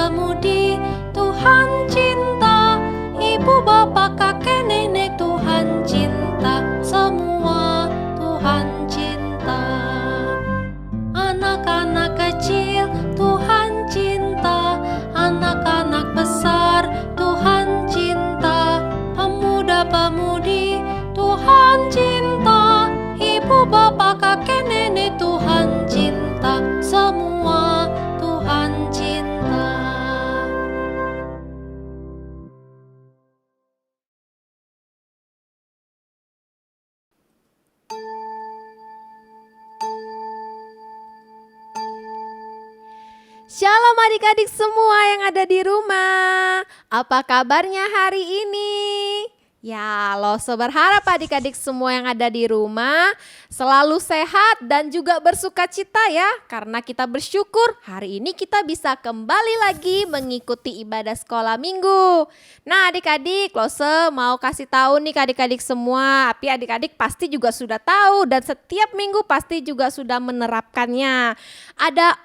pemudi, Tuhan cinta. Ibu bapak kakek nenek, Tuhan cinta. Semua Tuhan cinta. Anak-anak kecil, Tuhan cinta. Anak-anak besar, Tuhan cinta. Pemuda-pemudi, Tuhan cinta. Ibu bapak kakek nenek, Tuhan cinta. Semua Tuhan cinta. Shalom adik-adik semua yang ada di rumah. Apa kabarnya hari ini? Ya, Lose berharap adik-adik semua yang ada di rumah selalu sehat dan juga bersuka cita ya. Karena kita bersyukur hari ini kita bisa kembali lagi mengikuti ibadah sekolah minggu. Nah adik-adik, Lose mau kasih tahu nih ke adik-adik semua. Tapi adik-adik pasti juga sudah tahu dan setiap minggu pasti juga sudah menerapkannya. Ada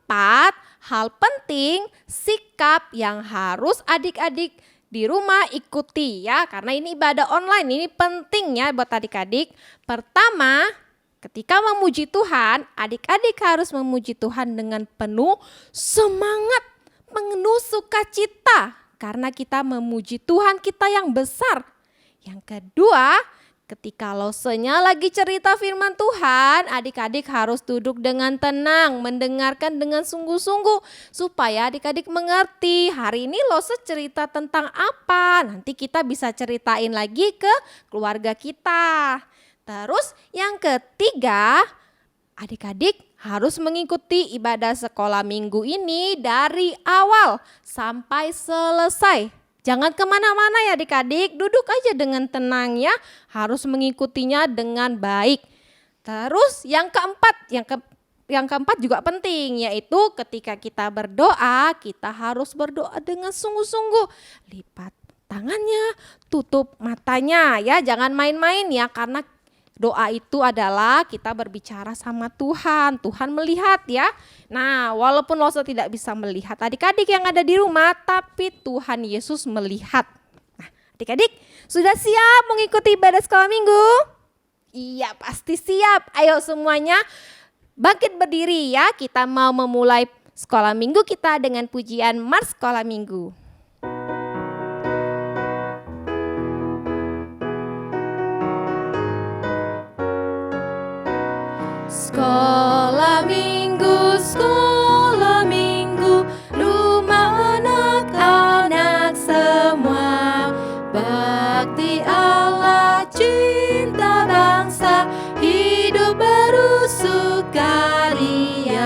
4 hal penting sikap yang harus adik-adik di rumah ikuti ya, karena ini ibadah online, ini penting ya buat adik-adik. Pertama, ketika memuji Tuhan, adik-adik harus memuji Tuhan dengan penuh semangat, penuh sukacita, karena kita memuji Tuhan kita yang besar. Yang kedua, ketika Losenya lagi cerita firman Tuhan, adik-adik harus duduk dengan tenang, mendengarkan dengan sungguh-sungguh supaya adik-adik mengerti hari ini Lose cerita tentang apa. Nanti kita bisa ceritain lagi ke keluarga kita. Terus yang ketiga, adik-adik harus mengikuti ibadah sekolah minggu ini dari awal sampai selesai. Jangan kemana-mana ya adik-adik, duduk aja dengan tenang ya, harus mengikutinya dengan baik. Terus yang keempat juga penting, yaitu ketika kita berdoa, kita harus berdoa dengan sungguh-sungguh. Lipat tangannya, tutup matanya ya, jangan main-main ya, karena doa itu adalah kita berbicara sama Tuhan, Tuhan melihat ya. Nah, walaupun Lose tidak bisa melihat adik-adik yang ada di rumah, tapi Tuhan Yesus melihat. Nah, adik-adik sudah siap mengikuti ibadah sekolah minggu? Iya, pasti siap. Ayo semuanya bangkit berdiri ya, kita mau memulai sekolah minggu kita dengan pujian Mars Sekolah Minggu. Sekolah minggu, rumah anak-anak semua. Bakti Allah, cinta bangsa, hidup baru sukaria.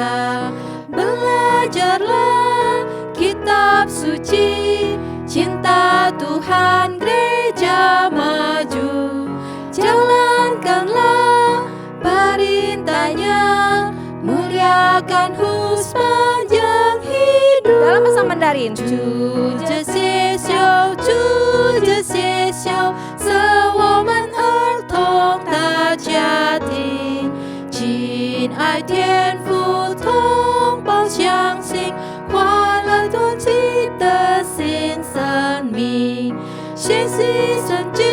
Belajarlah kitab suci, cinta Tuhan gereja maju. Jalankanlah perintahnya, muliakan sepanjang hidup. Dalam bahasa Mandarin. 主这些修，主这些修，赐我们儿童的家庭，亲爱天父，同胞相信，快乐团契的新生命，学习圣经，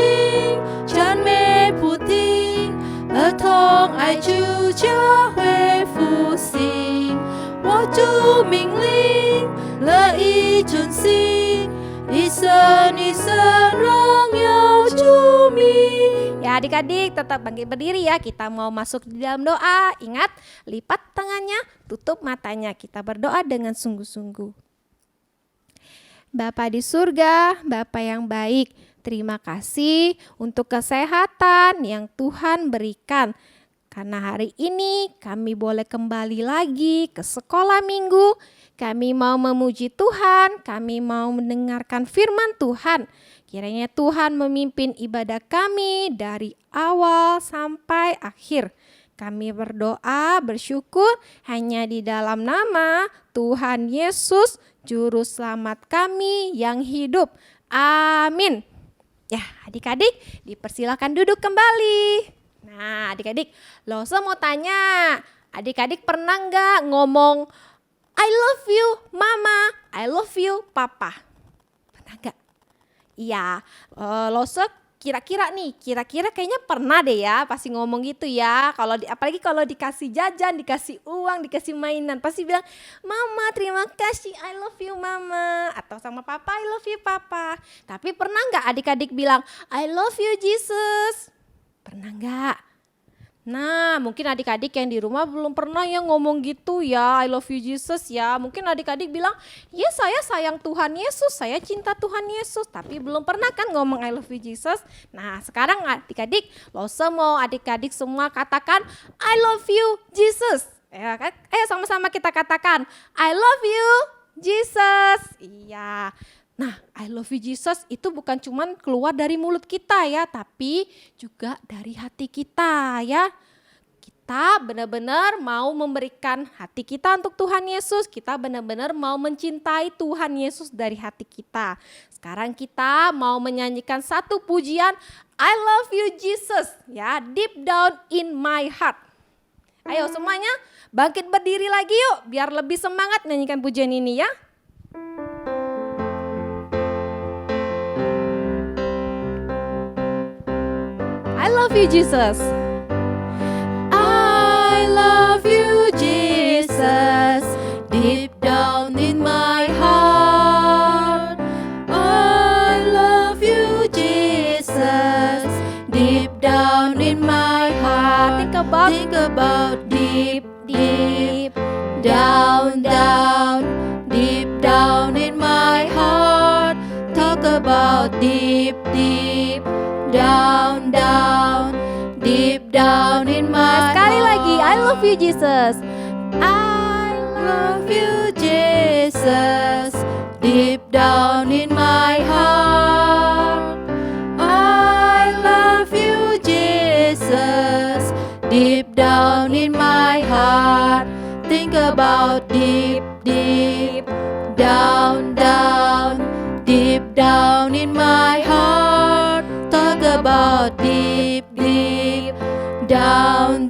赞美不停。儿童爱主，教会复兴，我主命令，乐意遵行，一生一生荣耀主名。Ya adik-adik tetap bangkit berdiri ya, kita mau masuk di dalam doa. Ingat, lipat tangannya, tutup matanya, kita berdoa dengan sungguh-sungguh. Bapa di surga, Bapa yang baik, terima kasih untuk kesehatan yang Tuhan berikan. Karena hari ini kami boleh kembali lagi ke sekolah minggu. Kami mau memuji Tuhan, kami mau mendengarkan firman Tuhan. Kiranya Tuhan memimpin ibadah kami dari awal sampai akhir. Kami berdoa, bersyukur hanya di dalam nama Tuhan Yesus, Juru Selamat kami yang hidup. Amin. Ya, adik-adik dipersilakan duduk kembali. Nah, adik-adik, Lose mau tanya, adik-adik pernah nggak ngomong I love you mama, I love you papa. Pernah gak? Iya, Lose kira-kira kayaknya pernah deh ya pasti ngomong gitu ya. Apalagi kalau dikasih jajan, dikasih uang, dikasih mainan, pasti bilang, "Mama, terima kasih, I love you mama." Atau sama papa, "I love you papa." Tapi pernah nggak adik-adik bilang, "I love you Jesus"? Pernah nggak? Nah, mungkin adik-adik yang di rumah belum pernah ya ngomong gitu ya, I love you Jesus ya. Mungkin adik-adik bilang, ya saya sayang Tuhan Yesus, saya cinta Tuhan Yesus. Tapi belum pernah kan ngomong I love you Jesus. Nah, sekarang adik-adik, Lose mau adik-adik semua katakan, I love you Jesus. Sama-sama kita katakan, I love you Jesus. Iya. Nah, I love you Jesus itu bukan cuma keluar dari mulut kita ya, tapi juga dari hati kita ya. Kita benar-benar mau memberikan hati kita untuk Tuhan Yesus, kita benar-benar mau mencintai Tuhan Yesus dari hati kita. Sekarang kita mau menyanyikan satu pujian, I love you Jesus ya, deep down in my heart. Ayo semuanya bangkit berdiri lagi yuk, biar lebih semangat nyanyikan pujian ini ya. I love you Jesus. I love you Jesus, deep down in my heart. I love you Jesus, deep down in my heart. Think about deep down deep down in my heart. Talk about deep down deep down in my Sekali heart. lagi, I love you Jesus. I love you Jesus, deep down in my heart. I love you Jesus, deep down in my heart. Think about deep down deep down in my heart. Talk about deep down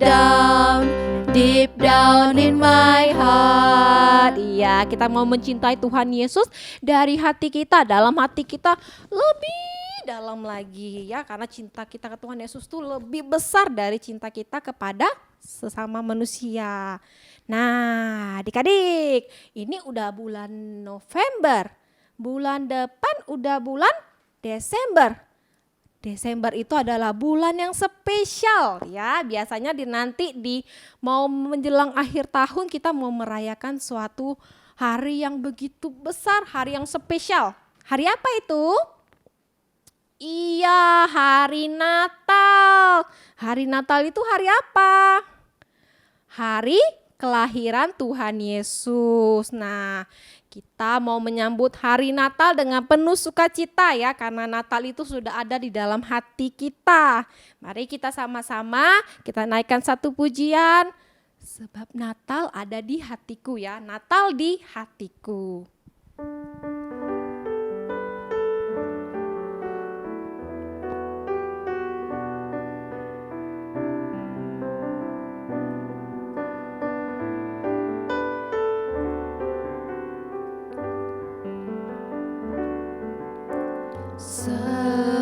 deep down in my heart. Iya, kita mau mencintai Tuhan Yesus dari hati kita, dalam hati kita lebih dalam lagi ya, karena cinta kita ke Tuhan Yesus tuh lebih besar dari cinta kita kepada sesama manusia. Nah, adik-adik, ini udah bulan November. Bulan depan udah bulan Desember. Desember itu adalah bulan yang spesial ya. Biasanya nanti mau menjelang akhir tahun kita mau merayakan suatu hari yang begitu besar, hari yang spesial. Hari apa itu? Iya, hari Natal. Hari Natal itu hari apa? Hari kelahiran Tuhan Yesus. Nah, kita mau menyambut hari Natal dengan penuh sukacita ya, karena Natal itu sudah ada di dalam hati kita. Mari kita sama-sama kita naikkan satu pujian. Sebab Natal ada di hatiku ya, Natal di hatiku.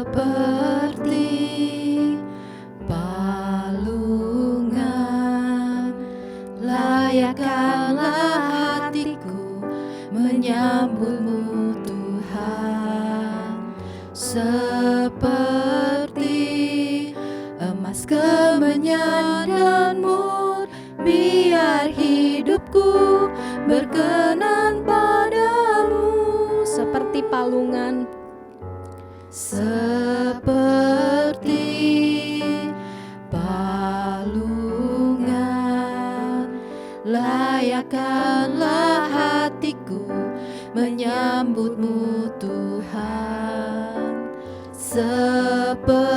Seperti palungan, layakkanlah hatiku menyambutmu Tuhan. Seperti emas kemenyan dan mur, biar hidupku berkenan padamu. Seperti palungan, seperti palungan, layakkanlah hatiku menyambutmu Tuhan. Seperti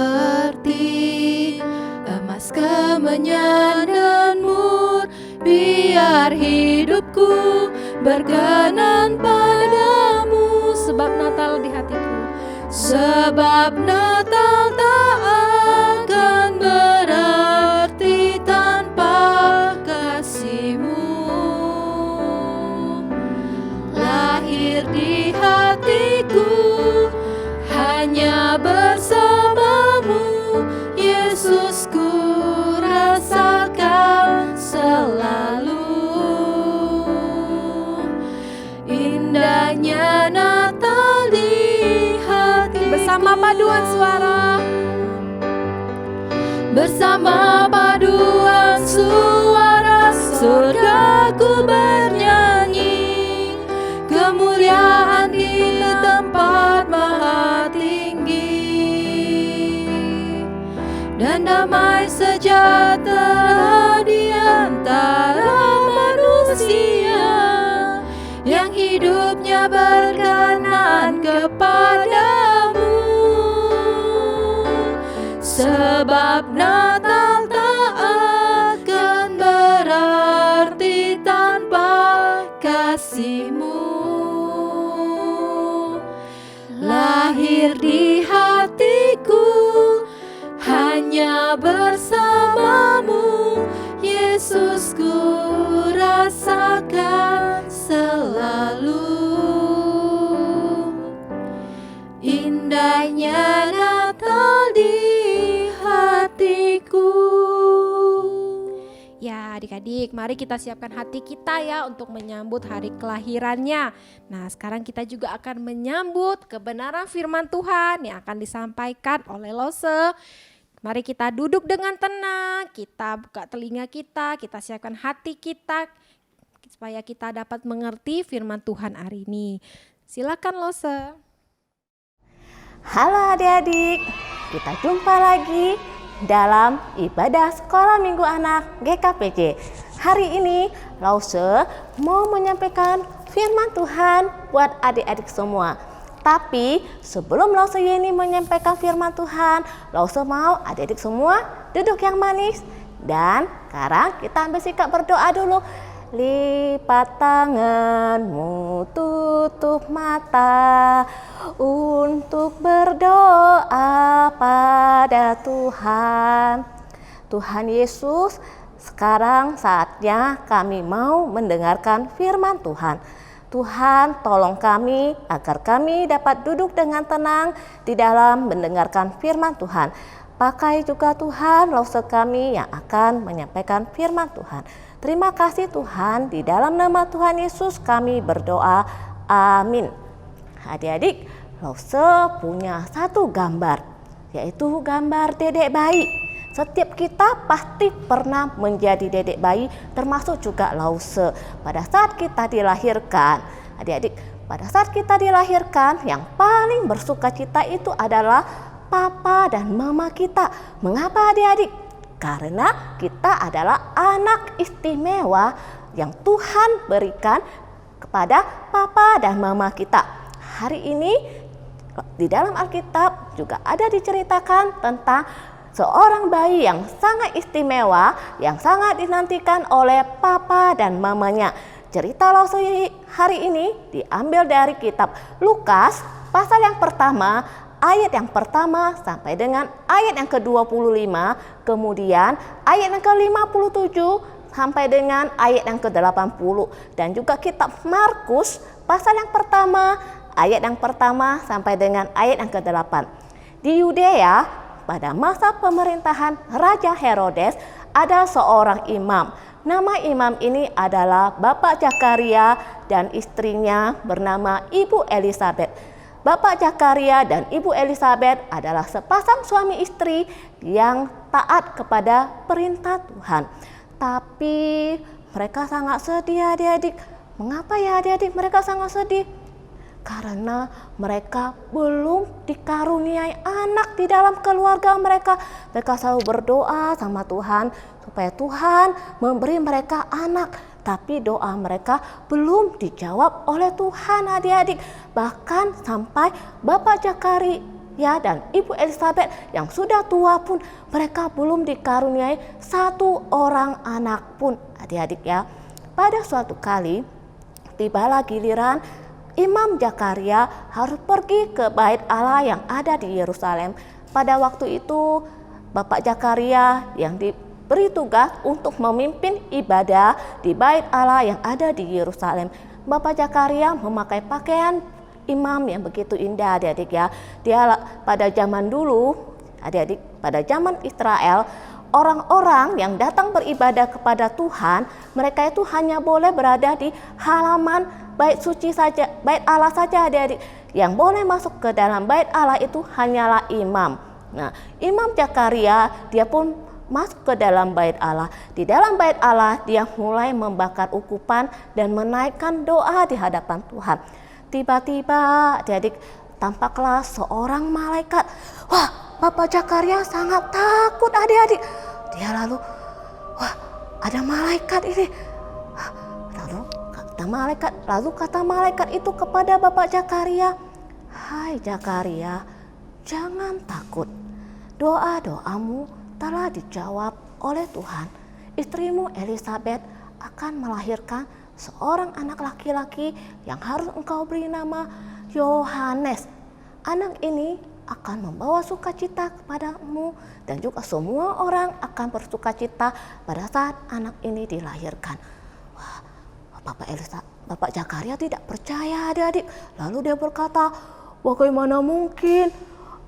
emas kemenyan dan mur, biar hidupku berkenan padamu. sebab Natal di hatiku. Sebab Natal tak akan berarti tanpa kasih-Mu. bersama paduan suara. Bersama paduan suara surgaku bernyanyi, kemuliaan di tempat maha tinggi, dan damai sejahtera di antara manusia yang hidupnya berkenan kepadamu. Sebab Natal tak akan berarti tanpa kasih-Mu. Lahir di hatiku hanya bersamamu, Yesus, ku rasakan selalu indahnya Natal di hatiku. Ya adik-adik, mari kita siapkan hati kita ya untuk menyambut hari kelahirannya. Nah sekarang kita juga akan menyambut kebenaran firman Tuhan yang akan disampaikan oleh Lose. Mari kita duduk dengan tenang, kita buka telinga kita siapkan hati kita supaya kita dapat mengerti firman Tuhan hari ini. Silakan Lose. Halo adik-adik, kita jumpa lagi dalam ibadah Sekolah Minggu Anak GKPJ. Hari ini Lause mau menyampaikan firman Tuhan buat adik-adik semua. Tapi sebelum Lause ini menyampaikan firman Tuhan, Lause mau adik-adik semua duduk yang manis. Dan sekarang kita ambil sikap berdoa dulu. Lipat tanganmu, tutup mata untuk berdoa pada Tuhan. Tuhan Yesus, sekarang saatnya kami mau mendengarkan firman Tuhan. Tuhan, tolong kami agar kami dapat duduk dengan tenang di dalam mendengarkan firman Tuhan. Pakai juga Tuhan Lause kami yang akan menyampaikan firman Tuhan. Terima kasih Tuhan, di dalam nama Tuhan Yesus kami berdoa, amin. Adik-adik, Lause punya satu gambar, yaitu gambar dedek bayi. Setiap kita pasti pernah menjadi dedek bayi, termasuk juga Lause. Pada saat kita dilahirkan, adik-adik, pada saat kita dilahirkan, yang paling bersukacita itu adalah papa dan mama kita. Mengapa adik-adik? Karena kita adalah anak istimewa yang Tuhan berikan kepada papa dan mama kita. Hari ini di dalam Alkitab juga ada diceritakan tentang seorang bayi yang sangat istimewa, yang sangat dinantikan oleh papa dan mamanya. Cerita Lause hari ini diambil dari kitab Lukas pasal yang pertama, ayat yang pertama sampai dengan ayat yang ke-25, kemudian ayat yang ke-57 sampai dengan ayat yang ke-80, dan juga kitab Markus pasal yang pertama, ayat yang pertama sampai dengan ayat yang ke-8. Di Yudea pada masa pemerintahan Raja Herodes ada seorang imam. Nama imam ini adalah Bapak Zakaria dan istrinya bernama Ibu Elisabet. Bapak Zakaria dan Ibu Elisabet adalah sepasang suami istri yang taat kepada perintah Tuhan. Tapi mereka sangat sedih adik-adik. Mengapa ya adik-adik mereka sangat sedih? Karena mereka belum dikaruniai anak di dalam keluarga mereka. Mereka selalu berdoa sama Tuhan supaya Tuhan memberi mereka anak. Tapi doa mereka belum dijawab oleh Tuhan adik-adik. Bahkan sampai Bapak Zakaria dan Ibu Elisabet yang sudah tua pun mereka belum dikaruniai satu orang anak pun adik-adik ya. Pada suatu kali tibalah giliran Imam Zakaria harus pergi ke bait Allah yang ada di Yerusalem. Pada waktu itu Bapak Zakaria yang diberi tugas untuk memimpin ibadah di bait Allah yang ada di Yerusalem. Bapak Zakaria memakai pakaian imam yang begitu indah adik-adik ya. Dia pada zaman dulu adik-adik, pada zaman Israel, orang-orang yang datang beribadah kepada Tuhan, mereka itu hanya boleh berada di halaman bait suci saja, bait Allah saja adik-adik. Yang boleh masuk ke dalam bait Allah itu hanyalah imam. Nah, Imam Zakaria dia pun masuk ke dalam bait Allah. Di dalam bait Allah dia mulai membakar ukupan dan menaikkan doa di hadapan Tuhan. Tiba-tiba adik-adik tampaklah seorang malaikat. Wah, Bapak Zakaria sangat takut adik-adik. Dia lalu, wah, ada malaikat ini. Lalu kata malaikat itu kepada Bapak Zakaria, "Hai Zakaria, jangan takut. Doa-doamu telah dijawab oleh Tuhan. Istrimu Elisabet akan melahirkan seorang anak laki-laki yang harus engkau beri nama Yohanes. Anak ini akan membawa sukacita kepadamu dan juga semua orang akan bersukacita pada saat anak ini dilahirkan." Wah, Bapak Zakaria tidak percaya adik-adik. Lalu dia berkata, "Bagaimana mungkin?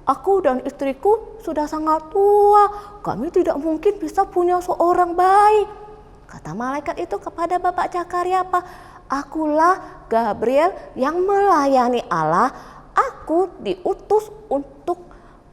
Aku dan istriku sudah sangat tua. Kami tidak mungkin bisa punya seorang bayi." Kata malaikat itu kepada Bapak Zakaria apa? "Akulah Gabriel yang melayani Allah. Aku diutus untuk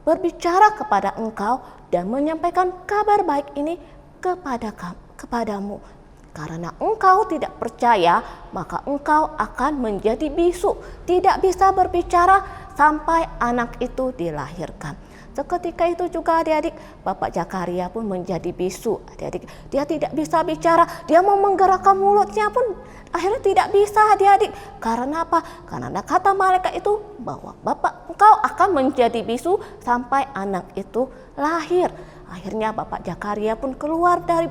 berbicara kepada engkau dan menyampaikan kabar baik ini kepadamu. Karena engkau tidak percaya, maka engkau akan menjadi bisu, tidak bisa berbicara sampai anak itu dilahirkan." Seketika itu juga adik-adik, Bapak Zakaria pun menjadi bisu. Adik-adik, dia tidak bisa bicara, dia mau menggerakkan mulutnya pun akhirnya tidak bisa adik-adik. Karena apa? Karena kata malaikat itu bahwa engkau akan menjadi bisu sampai anak itu lahir. Akhirnya Bapak Zakaria pun keluar dari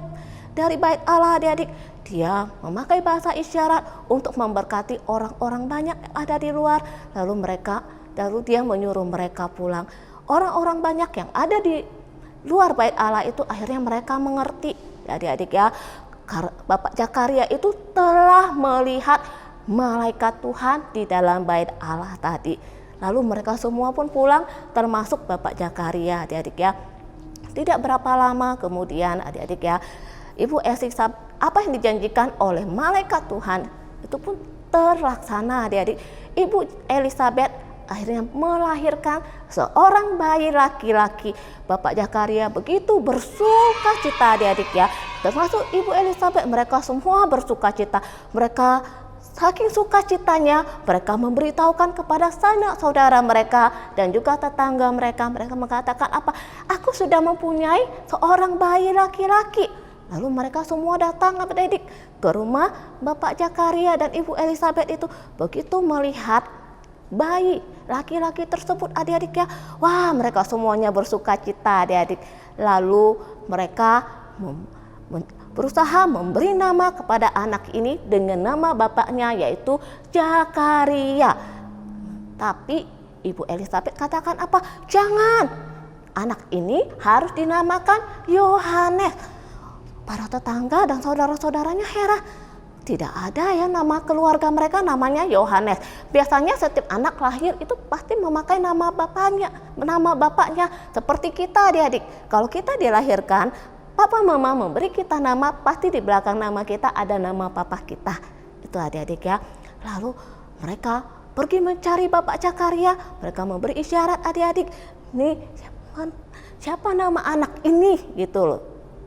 bait Allah adik-adik. Dia memakai bahasa isyarat untuk memberkati orang-orang banyak yang ada di luar. Lalu dia menyuruh mereka pulang. Orang-orang banyak yang ada di luar bait Allah itu akhirnya mereka mengerti adik-adik ya. Bapak Zakaria itu telah melihat malaikat Tuhan di dalam bait Allah tadi. Lalu mereka semua pun pulang termasuk Bapak Zakaria adik-adik ya. Tidak berapa lama kemudian adik-adik ya, Ibu Elisabet, apa yang dijanjikan oleh malaikat Tuhan itu pun terlaksana adik-adik. Ibu Elisabet akhirnya melahirkan seorang bayi laki-laki. Bapak Zakaria begitu bersuka cita adik-adik ya. Termasuk Ibu Elisabet, mereka semua bersuka cita. Mereka saking sukacitanya, mereka memberitahukan kepada sanak saudara mereka dan juga tetangga mereka. Mereka mengatakan apa? "Aku sudah mempunyai seorang bayi laki-laki." Lalu mereka semua datang adik-adik ke rumah Bapak Zakaria dan Ibu Elisabet itu. Begitu melihat bayi laki-laki tersebut adik-adik ya, wah mereka semuanya bersuka cita adik-adik. Lalu mereka berusaha memberi nama kepada anak ini dengan nama bapaknya yaitu Zakaria. Tapi Ibu Elisabet katakan apa? "Jangan, anak ini harus dinamakan Yohanes." Para tetangga dan saudara-saudaranya heran. Tidak ada ya nama keluarga mereka namanya Yohanes. Biasanya setiap anak lahir itu pasti memakai nama bapaknya. Seperti kita adik-adik. Kalau kita dilahirkan, papa mama memberi kita nama, pasti di belakang nama kita ada nama papa kita. Itu adik-adik ya. Lalu mereka pergi mencari Bapak Zakaria. Mereka memberi isyarat adik-adik. Nih siapa nama anak ini gitu loh.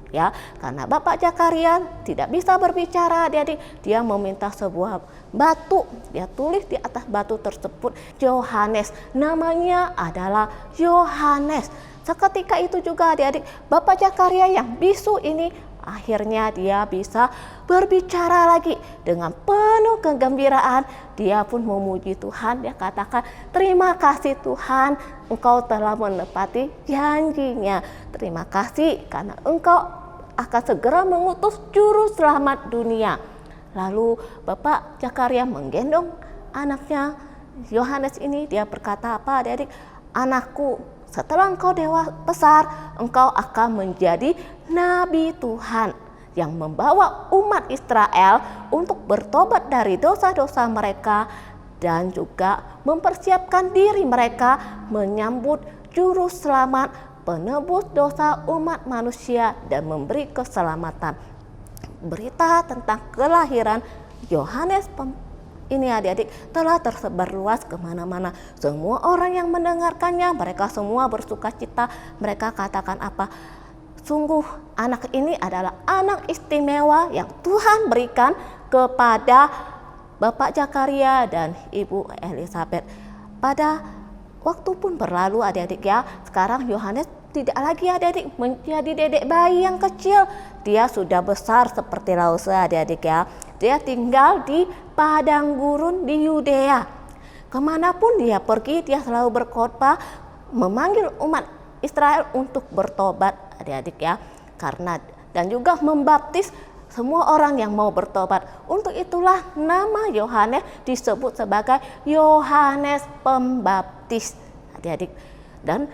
Ya, karena Bapak Zakaria tidak bisa berbicara adik-adik, dia meminta sebuah batu, dia tulis di atas batu tersebut Yohanes, namanya adalah Yohanes. Seketika itu juga adik-adik, Bapak Zakaria yang bisu ini akhirnya dia bisa berbicara lagi dengan penuh kegembiraan. Dia pun memuji Tuhan, dia katakan, "Terima kasih Tuhan, Engkau telah menepati janjinya. Terima kasih karena Engkau akan segera mengutus juru selamat dunia." Lalu Bapak Zakaria menggendong anaknya Yohanes ini. Dia berkata apa adik-adik? "Anakku, setelah engkau besar, engkau akan menjadi nabi Tuhan yang membawa umat Israel untuk bertobat dari dosa-dosa mereka dan juga mempersiapkan diri mereka menyambut juru selamat, penebus dosa umat manusia dan memberi keselamatan." Berita tentang kelahiran Yohanes ini adik-adik telah tersebar luas kemana-mana. Semua orang yang mendengarkannya, mereka semua bersuka cita. Mereka katakan apa? Sungguh anak ini adalah anak istimewa yang Tuhan berikan kepada Bapak Zakaria dan Ibu Elizabeth. Pada waktu pun berlalu adik-adik ya. Sekarang Yohanes tidak lagi adik-adik menjadi dedek bayi yang kecil. Dia sudah besar seperti Lause adik-adik ya. Dia tinggal di padang gurun di Yudea. Kemanapun dia pergi, dia selalu berkhotbah, memanggil umat Israel untuk bertobat adik-adik ya. Karena dan juga membaptis semua orang yang mau bertobat. Untuk itulah nama Yohanes disebut sebagai Yohanes Pembaptis adik-adik. Dan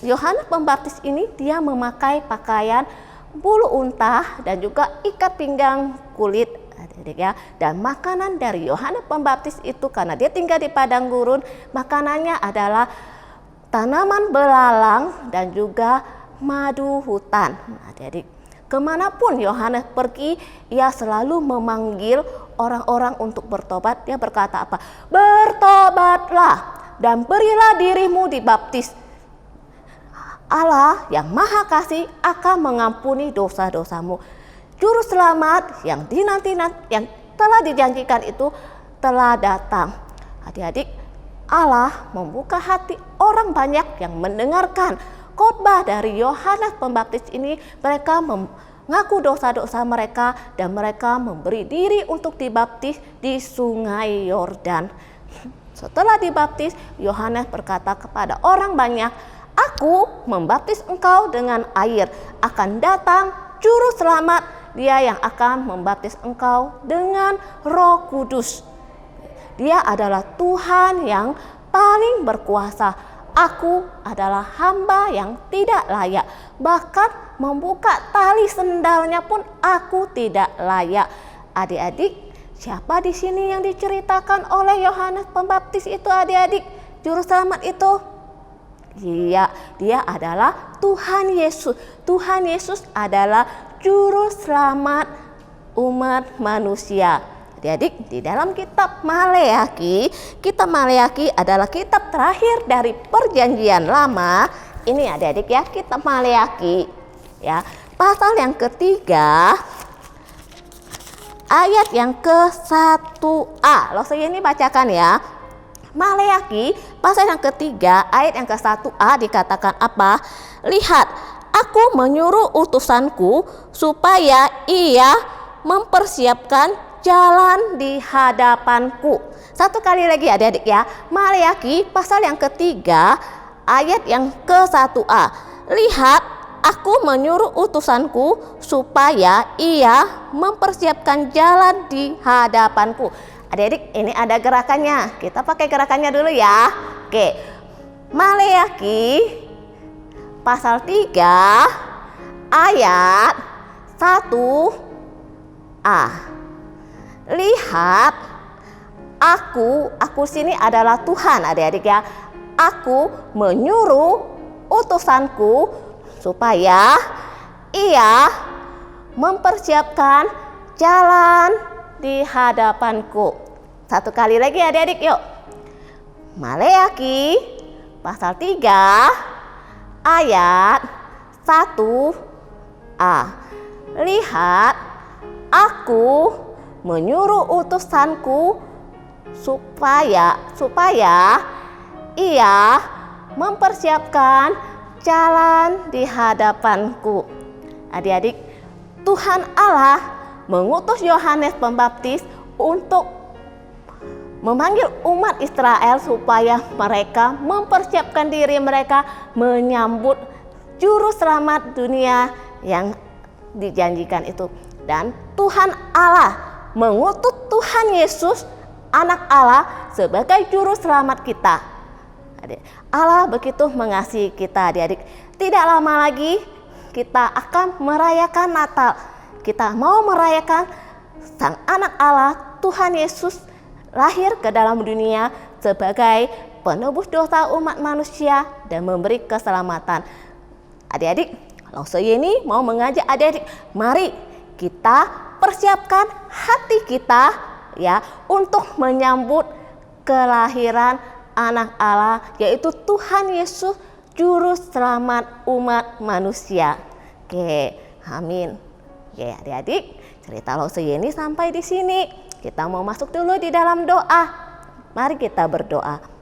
Yohanes Pembaptis ini dia memakai pakaian bulu unta dan juga ikat pinggang kulit adik-adik ya. Dan makanan dari Yohanes Pembaptis itu, karena dia tinggal di padang gurun, makanannya adalah tanaman belalang dan juga madu hutan adik-adik. Kemanapun Yohanes pergi, ia selalu memanggil orang-orang untuk bertobat. Dia berkata apa? Bertobatlah dan berilah dirimu dibaptis. Allah yang Maha Kasih akan mengampuni dosa-dosamu. Juru selamat yang yang telah dijanjikan itu telah datang. Adik-adik, Allah membuka hati orang banyak yang mendengarkan khotbah dari Yohanes Pembaptis ini. Mereka mengaku dosa-dosa mereka dan mereka memberi diri untuk dibaptis di Sungai Yordan. Setelah dibaptis, Yohanes berkata kepada orang banyak, "Aku membaptis engkau dengan air, akan datang juru selamat, dia yang akan membaptis engkau dengan Roh Kudus. Dia adalah Tuhan yang paling berkuasa. Aku adalah hamba yang tidak layak, bahkan membuka tali sendalnya pun aku tidak layak." Adik-adik, siapa di sini yang diceritakan oleh Yohanes Pembaptis itu adik-adik? Juru selamat itu? Iya, dia adalah Tuhan Yesus. Tuhan Yesus adalah juru selamat umat manusia. Adik-adik, di dalam kitab Maleaki, kitab Maleaki adalah kitab terakhir dari Perjanjian Lama. Ini adik-adik ya, kitab Maleaki ya. Pasal yang ketiga, ayat yang ke-1a. Loh, saya ini bacakan ya. Maleaki pasal yang ketiga ayat yang ke-1a dikatakan apa? "Lihat, aku menyuruh utusanku supaya ia mempersiapkan jalan di hadapanku." Satu kali lagi adik-adik ya. Maleaki pasal yang ketiga ayat yang ke-1a. "Lihat, aku menyuruh utusanku supaya ia mempersiapkan jalan di hadapanku." Adik-adik, ini ada gerakannya. Kita pakai gerakannya dulu ya. Oke. Maleaki pasal 3 ayat 1a. "Lihat, aku sini adalah Tuhan adik-adik ya. Aku menyuruh utusanku supaya ia mempersiapkan jalan di hadapanku." Satu kali lagi adik-adik yuk. Maleaki pasal 3 ayat 1a. "Lihat, aku menyuruh utusanku supaya ia mempersiapkan jalan di hadapanku." Adik-adik, Tuhan Allah mengutus Yohanes Pembaptis untuk memanggil umat Israel supaya mereka mempersiapkan diri mereka menyambut juru selamat dunia yang dijanjikan itu. Dan Tuhan Allah mengutus Tuhan Yesus, anak Allah, sebagai juru selamat kita. Allah begitu mengasihi kita adik-adik. Tidak lama lagi kita akan merayakan Natal. Kita mau merayakan Sang Anak Allah, Tuhan Yesus, lahir ke dalam dunia sebagai penebus dosa umat manusia dan memberi keselamatan. Adik-adik, Lause ini mau mengajak adik-adik, mari kita persiapkan hati kita ya untuk menyambut kelahiran anak Allah, yaitu Tuhan Yesus juru selamat umat manusia. Oke, amin. Oke, adik-adik, cerita Lause ini sampai di sini. Kita mau masuk dulu di dalam doa. Mari kita berdoa.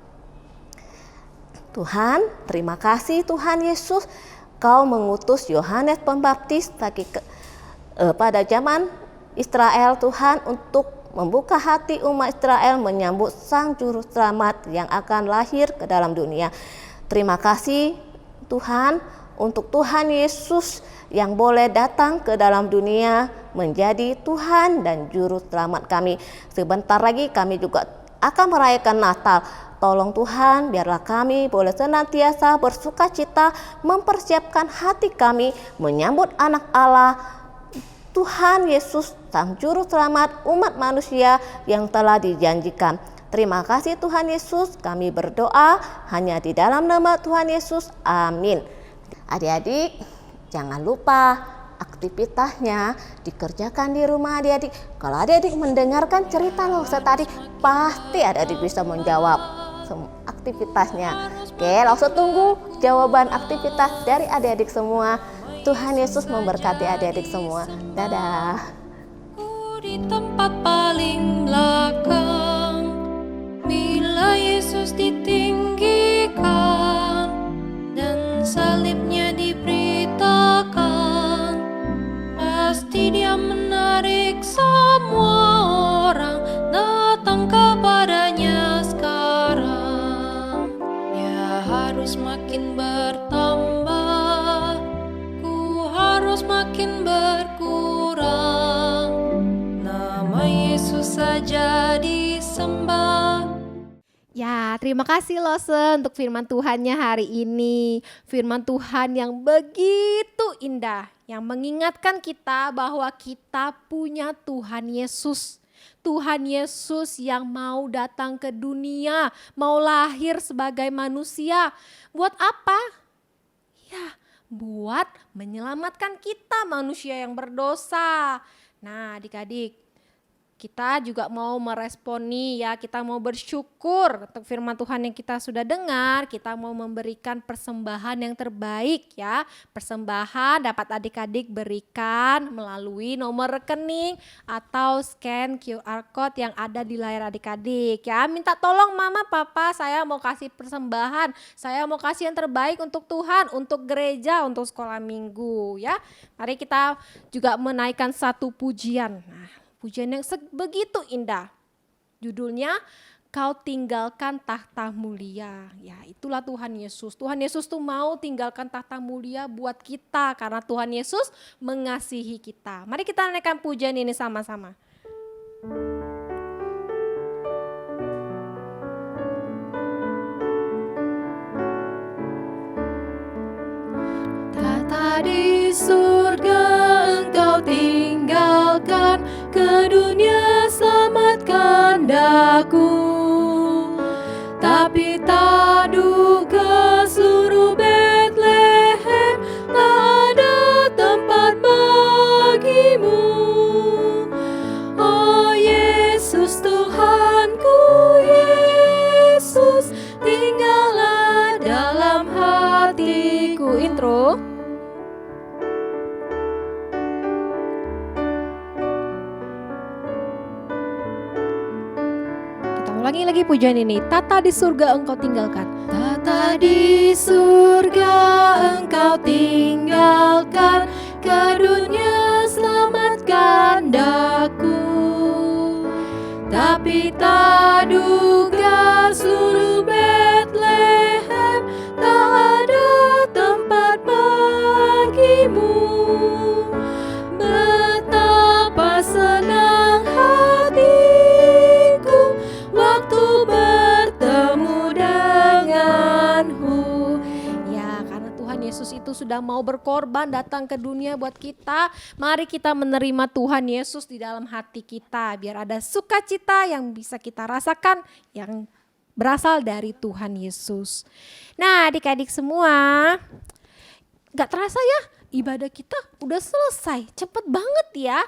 Tuhan, terima kasih Tuhan Yesus, Kau mengutus Yohanes Pembaptis pada zaman Israel Tuhan untuk membuka hati umat Israel menyambut Sang Juru Selamat yang akan lahir ke dalam dunia. Terima kasih Tuhan untuk Tuhan Yesus yang boleh datang ke dalam dunia menjadi Tuhan dan Juru Selamat kami. Sebentar lagi kami juga akan merayakan Natal. Tolong Tuhan, biarlah kami boleh senantiasa bersuka cita mempersiapkan hati kami menyambut anak Allah, Tuhan Yesus, Sang Juru Selamat umat manusia yang telah dijanjikan. Terima kasih Tuhan Yesus, kami berdoa hanya di dalam nama Tuhan Yesus. Amin. Adik-adik, jangan lupa aktivitasnya dikerjakan di rumah adik-adik. Kalau adik-adik mendengarkan cerita Lause tadi, pasti adik-adik bisa menjawab aktivitasnya. Oke, Lause tunggu jawaban aktivitas dari adik-adik semua. Tuhan Yesus memberkati adik-adik semua. Dadah. Di tempat paling belakang, bila Yesus ditinggikan dan salibnya diberitakan, pasti Dia menarik semua orang datang kepadanya sekarang. Dia harus makin bertambah, ku harus makin berkurang. Nama Yesus saja disembah. Ya, terima kasih Lause untuk firman Tuhannya hari ini. Firman Tuhan yang begitu indah, yang mengingatkan kita bahwa kita punya Tuhan Yesus. Tuhan Yesus yang mau datang ke dunia, mau lahir sebagai manusia. Buat apa? Ya, buat menyelamatkan kita manusia yang berdosa. Nah, adik-adik, kita juga mau meresponi ya, kita mau bersyukur untuk firman Tuhan yang kita sudah dengar. Kita mau memberikan persembahan yang terbaik ya. Persembahan dapat adik-adik berikan melalui nomor rekening atau scan QR code yang ada di layar adik-adik ya. Minta tolong mama, papa, saya mau kasih persembahan. Saya mau kasih yang terbaik untuk Tuhan, untuk gereja, untuk sekolah minggu ya. Mari kita juga menaikkan satu pujian. Nah, pujian yang begitu indah. Judulnya Kau Tinggalkan Tahta Mulia. Ya, itulah Tuhan Yesus. Tuhan Yesus tuh mau tinggalkan tahta mulia buat kita karena Tuhan Yesus mengasihi kita. Mari kita naikkan pujian ini sama-sama. Tahta di surga Engkau tinggalkan, ke dunia selamatkan daku. Tapi tak duga seluruh Betlehem tak ada tempat bagimu. Oh Yesus Tuhanku, Yesus tinggallah dalam hatiku. Intro. Ulangi lagi pujian ini. Tata di surga Engkau tinggalkan. Tata di surga Engkau tinggalkan, ke dunia selamatkan daku. Tapi tak duga seluruh Betlehem tak ada tempat bagimu. Betapa senang hatiku waktu bertemu denganmu. Ya, karena Tuhan Yesus itu sudah mau berkorban datang ke dunia buat kita. Mari kita menerima Tuhan Yesus di dalam hati kita, biar ada sukacita yang bisa kita rasakan yang berasal dari Tuhan Yesus. Nah, adik-adik semua, gak terasa ya ibadah kita udah selesai, cepet banget ya.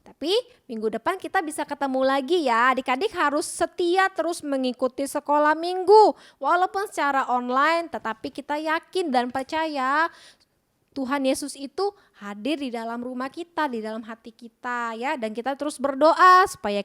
Tapi minggu depan kita bisa ketemu lagi ya. Adik-adik harus setia terus mengikuti sekolah minggu. Walaupun secara online, tetapi kita yakin dan percaya Tuhan Yesus itu hadir di dalam rumah kita, di dalam hati kita ya. Dan kita terus berdoa supaya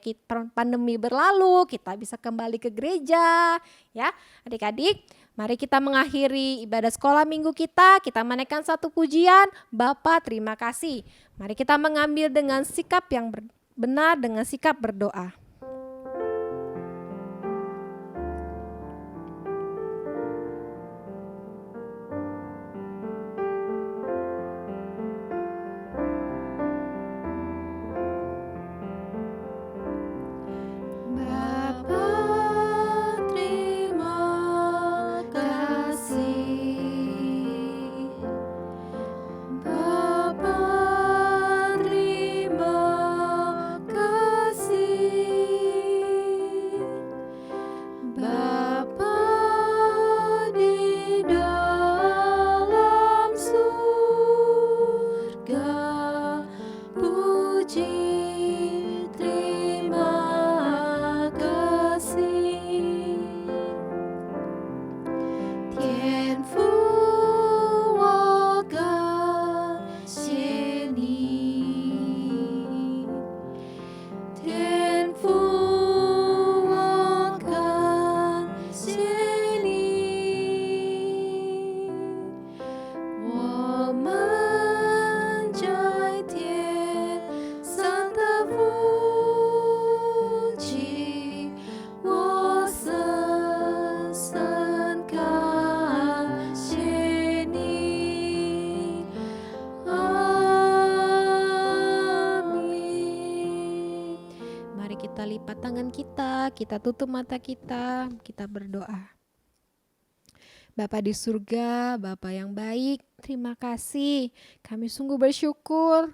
pandemi berlalu, kita bisa kembali ke gereja ya. Adik-adik, mari kita mengakhiri ibadah sekolah minggu kita. Kita menaikkan satu pujian, Bapa terima kasih. Mari kita mengambil dengan sikap yang benar, dengan sikap berdoa. Kita lipat tangan kita tutup mata kita berdoa. Bapa di surga, Bapa yang baik, terima kasih. Kami sungguh bersyukur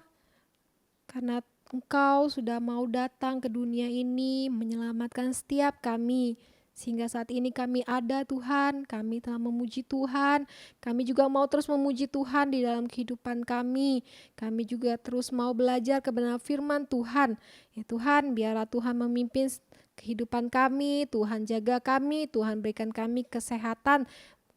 karena Engkau sudah mau datang ke dunia ini menyelamatkan setiap kami. Sehingga saat ini kami ada Tuhan, kami telah memuji Tuhan. Kami juga mau terus memuji Tuhan di dalam kehidupan kami. Kami juga terus mau belajar kebenaran firman Tuhan. Ya Tuhan, biarlah Tuhan memimpin kehidupan kami, Tuhan jaga kami, Tuhan berikan kami kesehatan.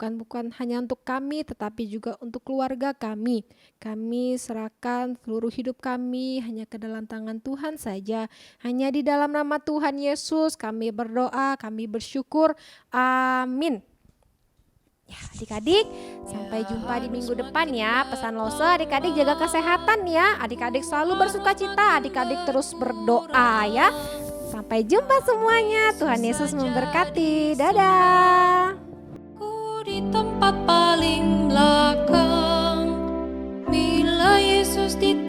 Bukan hanya untuk kami, tetapi juga untuk keluarga kami. Kami serahkan seluruh hidup kami hanya ke dalam tangan Tuhan saja. Hanya di dalam nama Tuhan Yesus kami berdoa, kami bersyukur. Amin. Ya adik-adik, sampai jumpa di minggu depan ya. Pesan Lose, adik-adik jaga kesehatan ya. Adik-adik selalu bersuka cita, adik-adik terus berdoa ya. Sampai jumpa semuanya, Tuhan Yesus memberkati. Dadah. Di tempat paling belakang, bila Yesus di